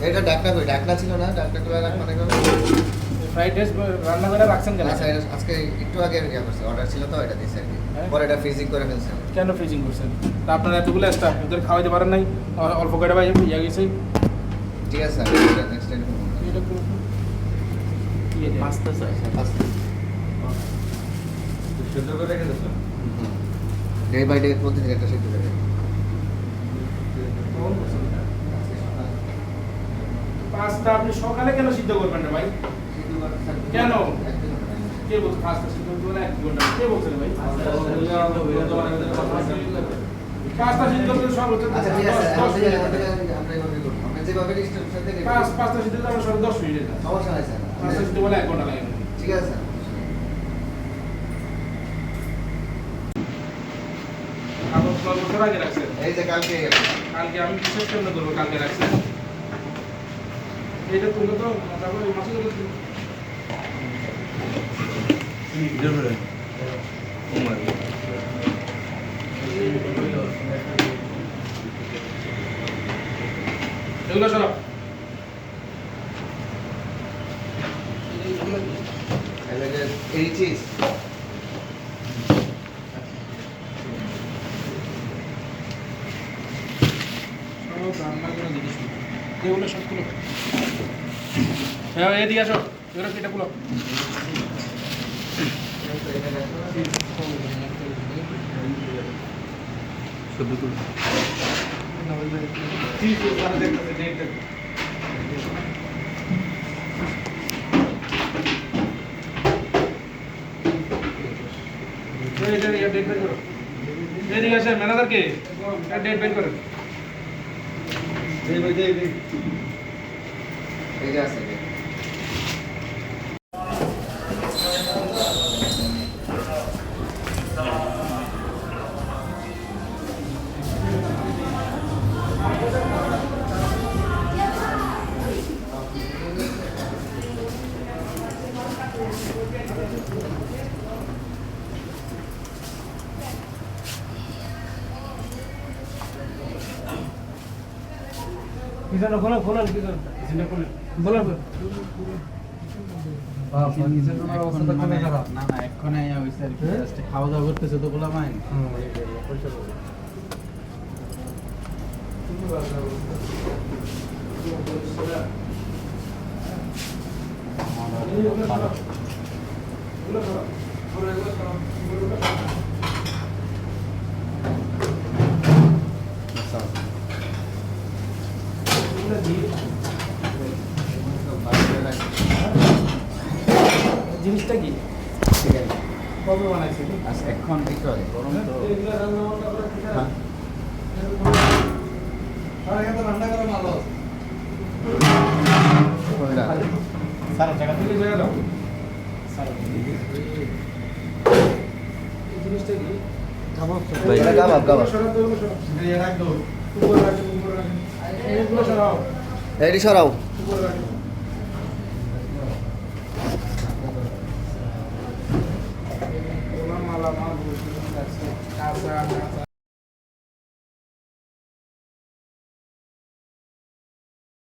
এটা ডাকনা কই ডাকনা ছিল না ডাকনা করে রাখা মানে ফ্রাইড রাইস রান্না করে রাখছেন কেন? আচ্ছা আজকে একটু আগে ইয়া করছি অর্ডার ছিল তো এটা দিয়েছি আর কি পরে এটা ফ্রিজিং করে ফেলছেন কেন ফ্রিজিং করছেন? তা আপনারা এতগুলো স্টাফ ওদের খাওয়াইতে পারেন নাই অল্প করে ভাই ইয়া গেছে ঠিক আছে স্যার এটা নেক্সট টাইম এটা পুরো কি এটা পাস্তা চাই পাস্তা সিদ্ধ করে রেখে দিয়েছো ডে বাই ডে প্রতিদিন একটা সিদ্ধ করে পাস্তা আপনি সকালে কেন সিদ্ধ করবেন না ভাই? কেন কে বলছে পাস্তা সিদ্ধ করতে 1 ঘন্টা? কে বলছে ভাই পাস্তা সিদ্ধ করতে সব হচ্ছে? আচ্ছা ঠিক আছে আমরা এইভাবে করব আমরা যেভাবে লিস্টের সাথে পাস্তা সিদ্ধ করতে আমরা 10 মিনিট লাগে সমস্যা নাই স্যার পাস্তা সিদ্ধ বলে 1 ঘন্টা লাগে ঠিক আছে আপনি বছর আগে রাখছেন এই যে কালকে আমি বিশেষ জন্য করবো কালকে রাখছেন এটা তুলে তো তারপরে মাছি করে এগুলো সব এই চিজ রান্না করে জিনিস এগুলো সবগুলো হ্যাঁ এদিকে আসো এগুলো এটা গুলো শুদ্ধ করে এদিকে আসেন ম্যানেজারকে ডেট বের করেন এই যে আছে কিজন খোলা খোলা কিজন কিজন খোলা বলা বল না না এক্ষণে হইছে আর কি জাস্ট খাওয়া দাওয়া করতেছে তো গোলা মাইন জিনিসটা কি কবে বানাইছে আচ্ছা এখন একটু আগে গরম তো রান্না করা ভালো সারা জায়গা থেকে জায়গা দাও সারা এই জিনিসটা কি কাবাব সরাতে হলো সরাও উপরে রাখো উপরে রাখো এইগুলো সরাও এডি সরাও উপরে রাখো